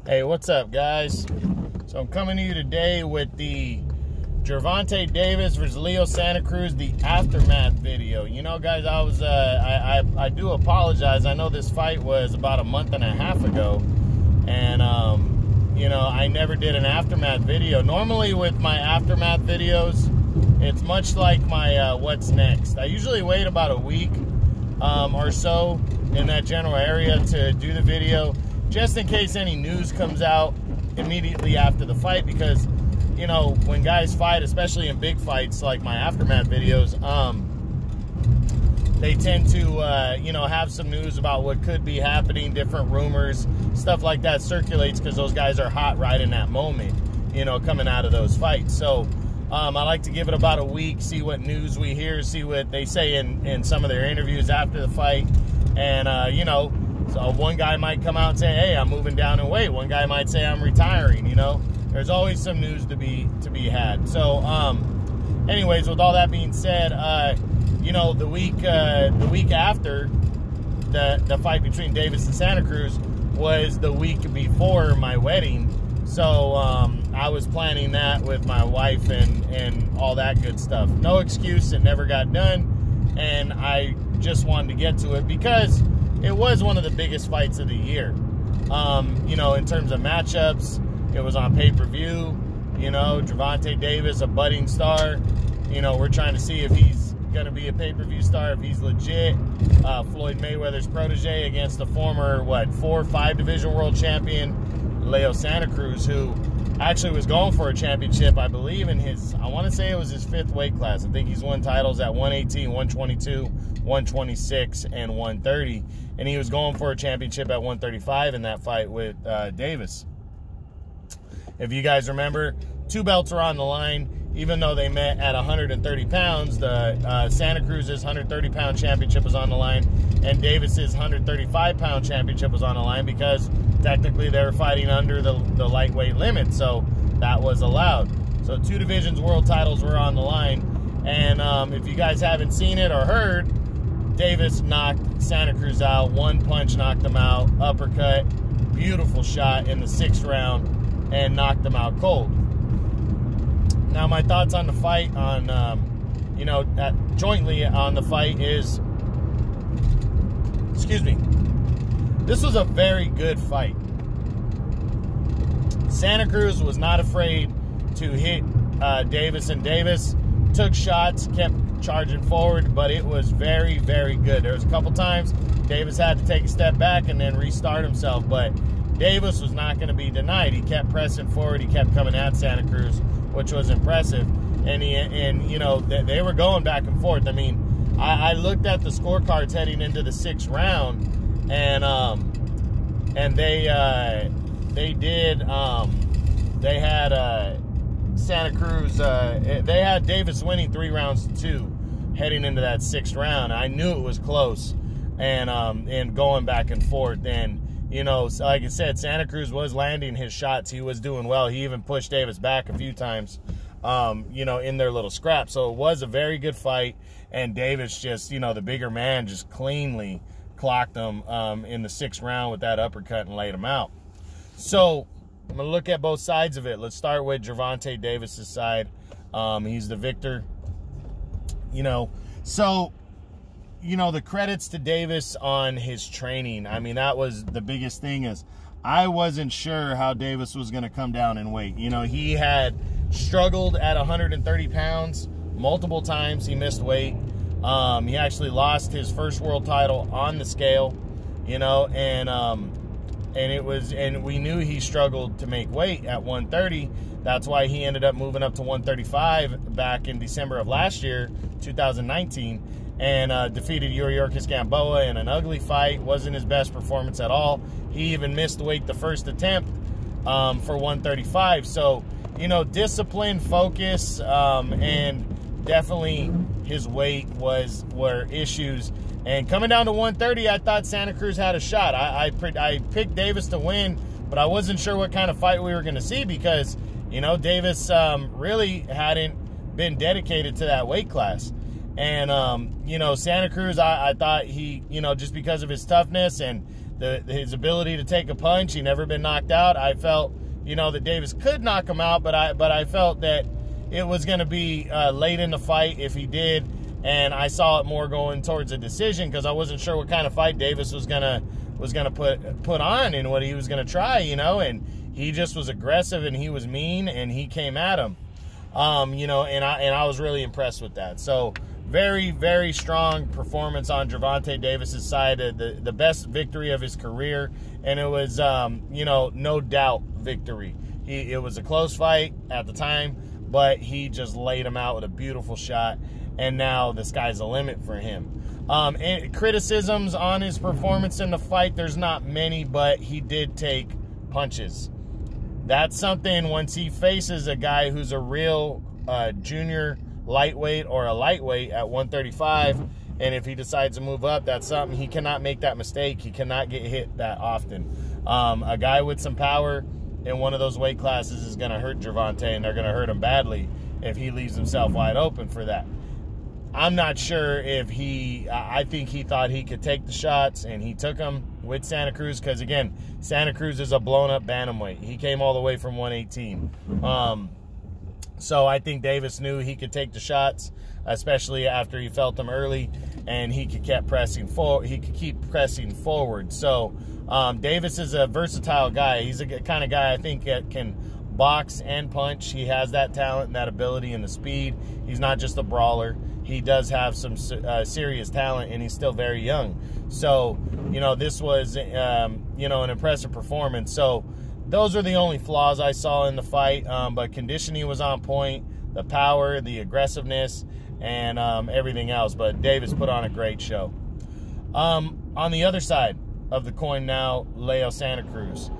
Hey, what's up, guys? So I'm coming to you today with the Gervonta Davis versus Leo Santa Cruz, the aftermath video. You know, guys, I do apologize. I know this fight was about a month and a half ago, and you know, I never did an aftermath video. Normally with my aftermath videos, it's much like my what's next. I usually wait about a week or so in that general area to do the video, just in case any news comes out immediately after the fight, because, you know, when guys fight, especially in big fights like my aftermath videos, they tend to, you know, have some news about what could be happening, different rumors, stuff like that circulates because those guys are hot right in that moment, you know, coming out of those fights. So I like to give it about a week, see what news we hear, see what they say in some of their interviews after the fight. And, you know, so one guy might come out and say, hey, I'm moving down in weight. One guy might say I'm retiring, you know. There's always some news to be had. So, anyways, with all that being said, you know, the week after the fight between Davis and Santa Cruz was the week before my wedding. So, I was planning that with my wife and all that good stuff. No excuse, it never got done. And I just wanted to get to it because it was one of the biggest fights of the year. You know, in terms of matchups, it was on pay-per-view. You know, Gervonta Davis, a budding star. You know, we're trying to see if he's going to be a pay-per-view star, if he's legit. Floyd Mayweather's protege against the former, 4 or 5 division world champion, Leo Santa Cruz, who actually was going for a championship, I believe, in his, I want to say it was his 5th weight class. I think he's won titles at 118, 122, 126, and 130. And he was going for a championship at 135 in that fight with Davis. If you guys remember, 2 belts were on the line, even though they met at 130 pounds. The Santa Cruz's 130-pound championship was on the line, and Davis's 135-pound championship was on the line because technically they were fighting under the lightweight limit, so that was allowed. So 2 divisions world titles were on the line, and if you guys haven't seen it or heard, Davis knocked Santa Cruz out. 1 punch knocked him out, uppercut, beautiful shot in the 6th round, and knocked him out cold. Now, my thoughts on the fight, on, you know, jointly on the fight is, excuse me, this was a very good fight. Santa Cruz was not afraid to hit Davis, and Davis took shots, kept charging forward, but it was very, very good. There was a couple times Davis had to take a step back and then restart himself, but Davis was not going to be denied. He kept pressing forward. He kept coming at Santa Cruz, which was impressive. And you know, they were going back and forth. I mean, I looked at the scorecards heading into the 6th round, and they had Santa Cruz, they had Davis winning 3 rounds to 2 heading into that 6th round. I knew it was close, and going back and forth. And, you know, like I said, Santa Cruz was landing his shots. He was doing well. He even pushed Davis back a few times, you know, in their little scrap. So it was a very good fight. And Davis just, you know, the bigger man, just cleanly clocked him in the 6th round with that uppercut and laid him out. So I'm going to look at both sides of it. Let's start with Gervonta Davis's side. He's the victor. You know, so, you know, the credits to Davis on his training. I mean, that was the biggest thing, is I wasn't sure how Davis was going to come down in weight. You know, he had struggled at 130 pounds multiple times. He missed weight. He actually lost his first world title on the scale, you know, and we knew he struggled to make weight at 130. That's why he ended up moving up to 135 back in December of last year, 2019, and defeated Yuriorkis Gamboa in an ugly fight. Wasn't his best performance at all. He even missed weight the first attempt for 135. So, you know, discipline, focus, and definitely his weight were issues. And coming down to 130, I thought Santa Cruz had a shot. I picked Davis to win, but I wasn't sure what kind of fight we were going to see because, you know, Davis really hadn't been dedicated to that weight class. And, you know, Santa Cruz, I thought he, you know, just because of his toughness and his ability to take a punch. He never been knocked out. I felt, you know, that Davis could knock him out, but I felt that it was going to be late in the fight if he did, and I saw it more going towards a decision because I wasn't sure what kind of fight Davis was gonna put on and what he was gonna try, you know, and he just was aggressive and he was mean and he came at him, you know, and I was really impressed with that. So very, very strong performance on Gervonta Davis's side, the best victory of his career, and it was, you know, no doubt victory. It was a close fight at the time, but he just laid him out with a beautiful shot, and now the sky's the limit for him. And criticisms on his performance in the fight, there's not many, but he did take punches. That's something once he faces a guy who's a real junior lightweight or a lightweight at 135, and if he decides to move up, that's something. He cannot make that mistake. He cannot get hit that often. A guy with some power in one of those weight classes is going to hurt Gervonta, and they're going to hurt him badly if he leaves himself wide open for that. I'm not sure if I think he thought he could take the shots, and he took them with Santa Cruz because, again, Santa Cruz is a blown-up bantamweight. He came all the way from 118. So I think Davis knew he could take the shots, especially after he felt them early, and he could keep pressing forward. He could keep pressing forward. So Davis is a versatile guy. He's a kind of guy I think that can box and punch. He has that talent and that ability and the speed. He's not just a brawler. He does have some serious talent, and he's still very young. So, you know, this was, you know, an impressive performance. So those are the only flaws I saw in the fight, but conditioning was on point, the power, the aggressiveness, and everything else. But Davis put on a great show. On the other side of the coin now, Leo Santa Cruz.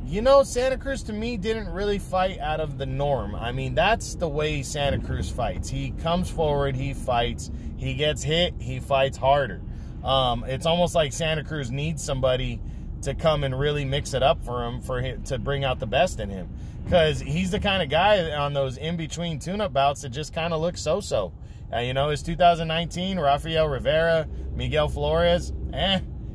You know, Santa Cruz to me didn't really fight out of the norm. I mean, that's the way Santa Cruz fights. He comes forward, he fights, he gets hit, he fights harder. It's almost like Santa Cruz needs somebody to come and really mix it up for him to bring out the best in him. Because he's the kind of guy on those in-between tune-up bouts that just kind of looks so-so. You know, his 2019, Rafael Rivera, Miguel Flores,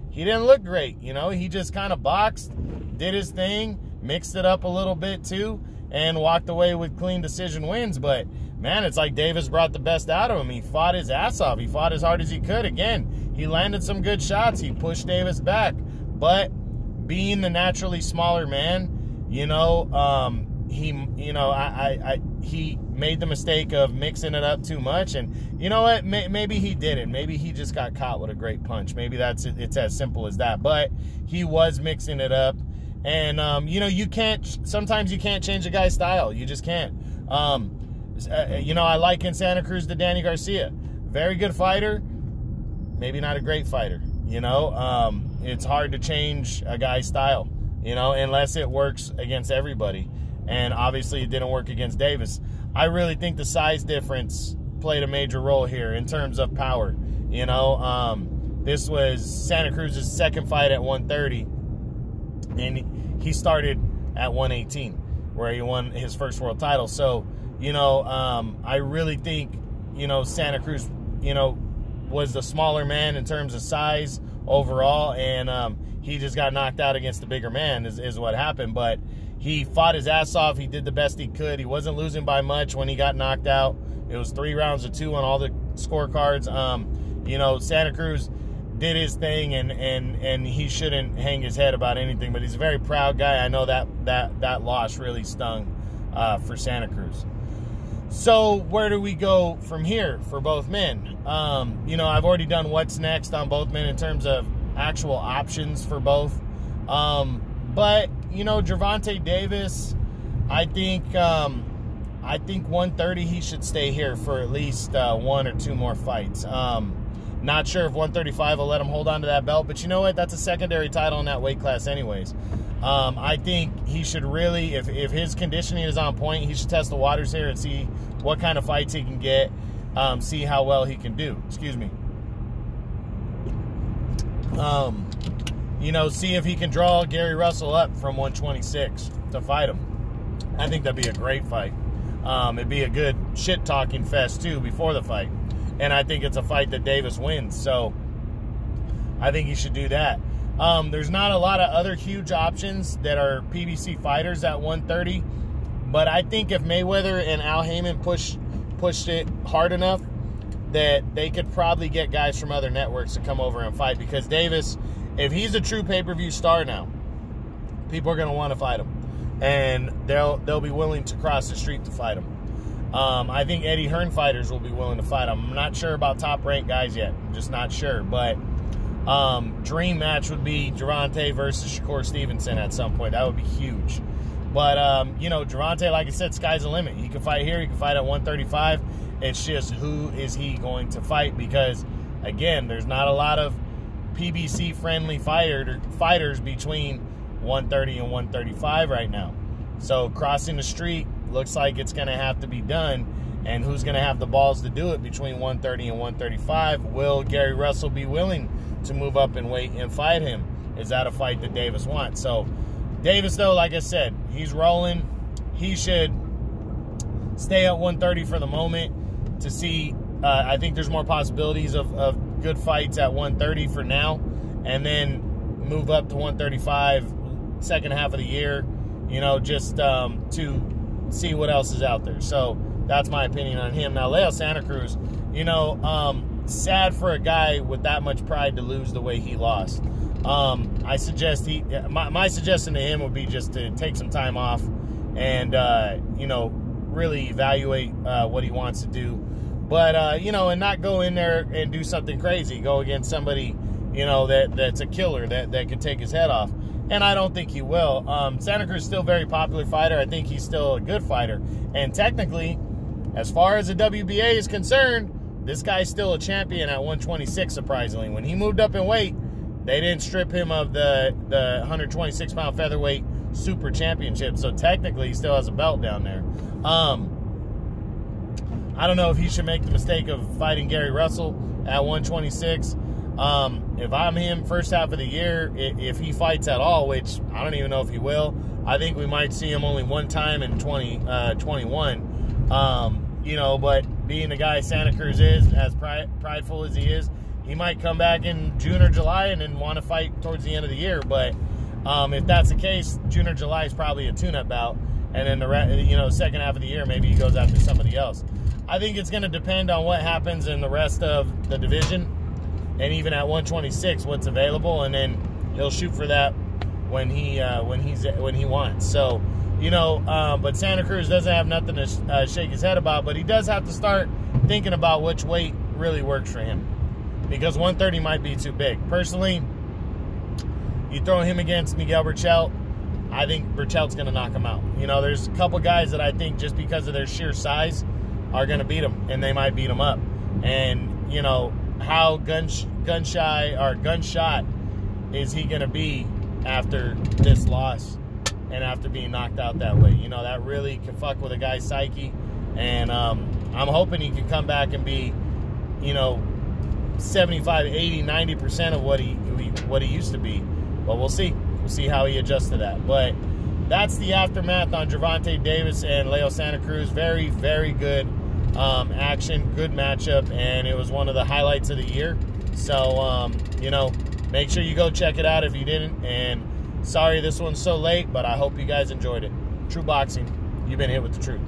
he didn't look great. You know, he just kind of boxed, did his thing, mixed it up a little bit too, and walked away with clean decision wins. But, man, it's like Davis brought the best out of him. He fought his ass off. He fought as hard as he could. Again, he landed some good shots. He pushed Davis back. But being the naturally smaller man, you know, he made the mistake of mixing it up too much. And you know what? Maybe he didn't. Maybe he just got caught with a great punch. Maybe it's as simple as that. But he was mixing it up. And, you know, sometimes you can't change a guy's style. You just can't. You know, I liken Santa Cruz to Danny Garcia. Very good fighter, maybe not a great fighter. You know, it's hard to change a guy's style, you know, unless it works against everybody. And obviously it didn't work against Davis. I really think the size difference played a major role here in terms of power. You know, this was Santa Cruz's second fight at 130. And he started at 118, where he won his first world title. So, you know, I really think, you know, Santa Cruz, you know, was the smaller man in terms of size overall, and he just got knocked out against the bigger man is what happened. But he fought his ass off. He did the best he could. He wasn't losing by much when he got knocked out. It was 3 rounds to 2 on all the scorecards. You know, Santa Cruz did his thing, and he shouldn't hang his head about anything, but he's a very proud guy. I know that loss really stung for Santa Cruz. So where do we go from here for both men? You know, I've already done what's next on both men in terms of actual options for both. But, you know, Gervonta Davis, I think 130 he should stay here for at least 1 or 2 more fights. Not sure if 135 will let him hold on to that belt, but you know what? That's a secondary title in that weight class anyways. I think he should really, if his conditioning is on point, he should test the waters here and see what kind of fights he can get, see how well he can do. Excuse me. You know, see if he can draw Gary Russell up from 126 to fight him. I think that'd be a great fight. It'd be a good shit-talking fest, too, before the fight. And I think it's a fight that Davis wins. So I think he should do that. There's not a lot of other huge options that are PBC fighters at 130, but I think if Mayweather and Al Heyman pushed it hard enough, that they could probably get guys from other networks to come over and fight, because Davis, if he's a true pay-per-view star now, people are going to want to fight him, and they'll be willing to cross the street to fight him. I think Eddie Hearn fighters will be willing to fight him. I'm not sure about top-ranked guys yet. I'm just not sure, but dream match would be Gervonta versus Shakur Stevenson at some point. That would be huge. But, you know, Gervonta, like I said, sky's the limit. He can fight here. He can fight at 135. It's just who is he going to fight? Because, again, there's not a lot of PBC-friendly fighters between 130 and 135 right now. So crossing the street looks like it's going to have to be done. And who's going to have the balls to do it between 130 and 135? Will Gary Russell be willing to move up in weight and fight him? Is that a fight that Davis wants? So Davis, though, like I said, he's rolling. He should stay at 130 for the moment to see. I think there's more possibilities of good fights at 130 for now, and then move up to 135 second half of the year, you know, just to see what else is out there. So that's my opinion on him. Now, Leo Santa Cruz, you know, sad for a guy with that much pride to lose the way he lost. I suggest my suggestion to him would be just to take some time off and, you know, really evaluate what he wants to do. But, you know, and not go in there and do something crazy. Go against somebody, you know, that's a killer, that could take his head off. And I don't think he will. Santa Cruz is still a very popular fighter. I think he's still a good fighter. And technically, as far as the WBA is concerned, this guy's still a champion at 126, surprisingly. When he moved up in weight, they didn't strip him of the 126-pound featherweight super championship. So technically, he still has a belt down there. I don't know if he should make the mistake of fighting Gary Russell at 126. If I'm him first half of the year, if he fights at all, which I don't even know if he will, I think we might see him only one time in 2021. You know, but being the guy Santa Cruz is, as prideful as he is, he might come back in June or July and then want to fight towards the end of the year. But if that's the case, June or July is probably a tune-up bout, and then the second half of the year, maybe he goes after somebody else. I think it's going to depend on what happens in the rest of the division, and even at 126, what's available, and then he'll shoot for that when he wants. So, you know, but Santa Cruz doesn't have nothing to shake his head about, but he does have to start thinking about which weight really works for him, because 130 might be too big. Personally, you throw him against Miguel Berchelt, I think Berchelt's going to knock him out. You know, there's a couple guys that I think just because of their sheer size are going to beat him, and they might beat him up. And, you know, how gun-shy or gunshot is he going to be after this loss and after being knocked out that way? You know, that really can fuck with a guy's psyche. And I'm hoping he can come back and be, you know, 75, 80, 90% of what he used to be. But we'll see. We'll see how he adjusts to that. But that's the aftermath on Gervonta Davis and Leo Santa Cruz. Very, very good action, good matchup, and it was one of the highlights of the year. So, you know, make sure you go check it out if you didn't. And sorry this one's so late, but I hope you guys enjoyed it. True Boxing, you've been hit with the truth.